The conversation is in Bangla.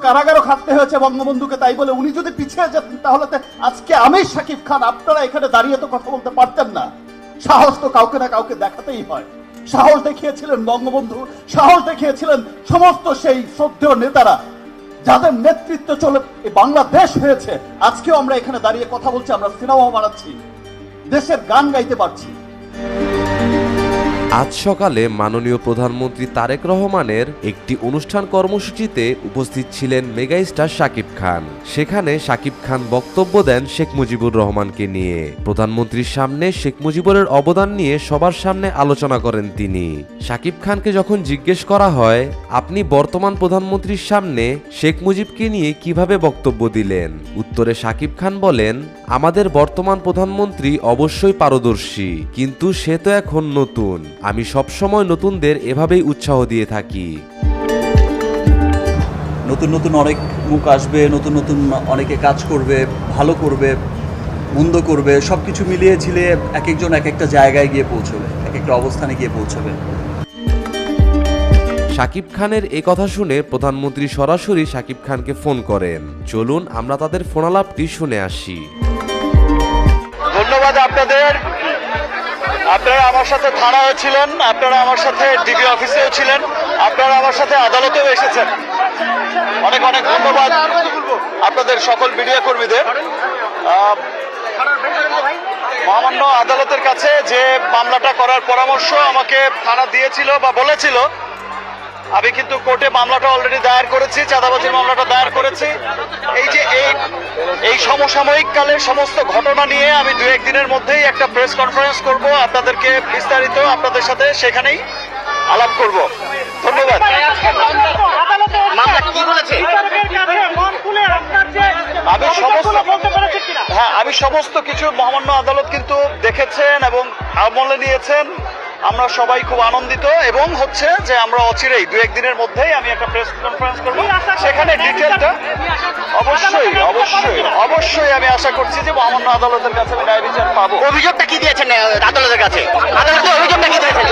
কারাগারও খাটতে হয়েছে বঙ্গবন্ধুকে, তাই বলে উনি যদি পিছিয়ে যেতেন তাহলে তো আজকে আমি শাকিব খান আপনারা এখানে দাঁড়িয়ে তো কথা বলতে পারতেন না। সাহস তো কাউকে না কাউকে দেখাতেই হয়। সাহস দেখিয়েছিলেন বঙ্গবন্ধু, সাহস দেখিয়েছিলেন সমস্ত সেই শ্রদ্ধেয় নেতারা যাদের নেতৃত্ব চলে বাংলাদেশ হয়েছে। আজকেও আমরা এখানে দাঁড়িয়ে কথা বলছি, আমরা সিনেমা বানাচ্ছি, দেশের গান গাইতে পারছি। আজ সকালে মাননীয় প্রধানমন্ত্রী তারেক রহমানের একটি অনুষ্ঠান কর্মসূচিতে উপস্থিত ছিলেন মেগাস্টার শাকিব খান। সেখানে শাকিব খান বক্তব্য দেন শেখ মুজিবুর রহমানকে নিয়ে। প্রধানমন্ত্রীর সামনে শেখ মুজিবুরের অবদান নিয়ে সবার সামনে আলোচনা করেন তিনি। শাকিব খানকে যখন জিজ্ঞেস করা হয়, আপনি বর্তমান প্রধানমন্ত্রীর সামনে শেখ মুজিবকে নিয়ে কিভাবে বক্তব্য দিলেন, উত্তরে শাকিব খান বলেন, আমাদের বর্তমান প্রধানমন্ত্রী অবশ্যই পারদর্শী, কিন্তু সে তো এখন নতুন। আমি সবসময় নতুনদের এভাবেই উৎসাহ দিয়ে থাকি। নতুন নতুন অনেক মুখ আসবে, নতুন নতুন অনেকে কাজ করবে, ভালো করবে, মন্দ করবে, সব কিছু মিলিয়ে ঝিলিয়ে এক একজন এক একটা জায়গায় গিয়ে পৌঁছবে, এক একটা অবস্থানে গিয়ে পৌঁছবে। শাকিব খানের এই কথা শুনে প্রধানমন্ত্রী সরাসরি শাকিব খানকে ফোন করেন। চলুন আমরা তাদের ফোনালাপটি শুনে আসি। ধন্যবাদ আপনাদের। আপনারা আমার সাথে থানায় ছিলেন, আপনারা আমার সাথে ডিবি অফিসেও ছিলেন, আপনারা আমার সাথে আদালতেও এসেছেন। অনেক অনেক ধন্যবাদ আপনাদের সকল মিডিয়া কর্মীদের। মহামান্য আদালতের কাছে যে মামলাটা করার পরামর্শ আমাকে থানা দিয়েছিল বা বলেছিল, আমি কিন্তু কোর্টে মামলাটা অলরেডি দায়ের করেছি, চাঁদাবাজির মামলাটা দায়ের করেছি। এই যে এই সমসাময়িক কালের সমস্ত ঘটনা নিয়ে আমি 2-1 দিনের মধ্যেই একটা প্রেস কনফারেন্স করব, আপনাদেরকে বিস্তারিত আপনাদের সাথে সেখানেই আলাপ করব। ধন্যবাদ। আমি সমস্ত কিছু মহামান্য আদালত কিন্তু দেখেছেন এবং আমলে নিয়েছেন। আমরা সবাই খুব আনন্দিত এবং হচ্ছে যে আমরা অচিরেই 2-1 দিনের মধ্যেই আমি একটা প্রেস কনফারেন্স করব, সেখানে ডিটেলটা অবশ্যই আমি আশা করছি যে মহামান্য আদালতের কাছে আমি ন্যায় বিচার পাবো। অভিযোগটা কি দিয়েছেন আদালতের কাছে? আদালতে অভিযোগটা কি দিয়েছেন?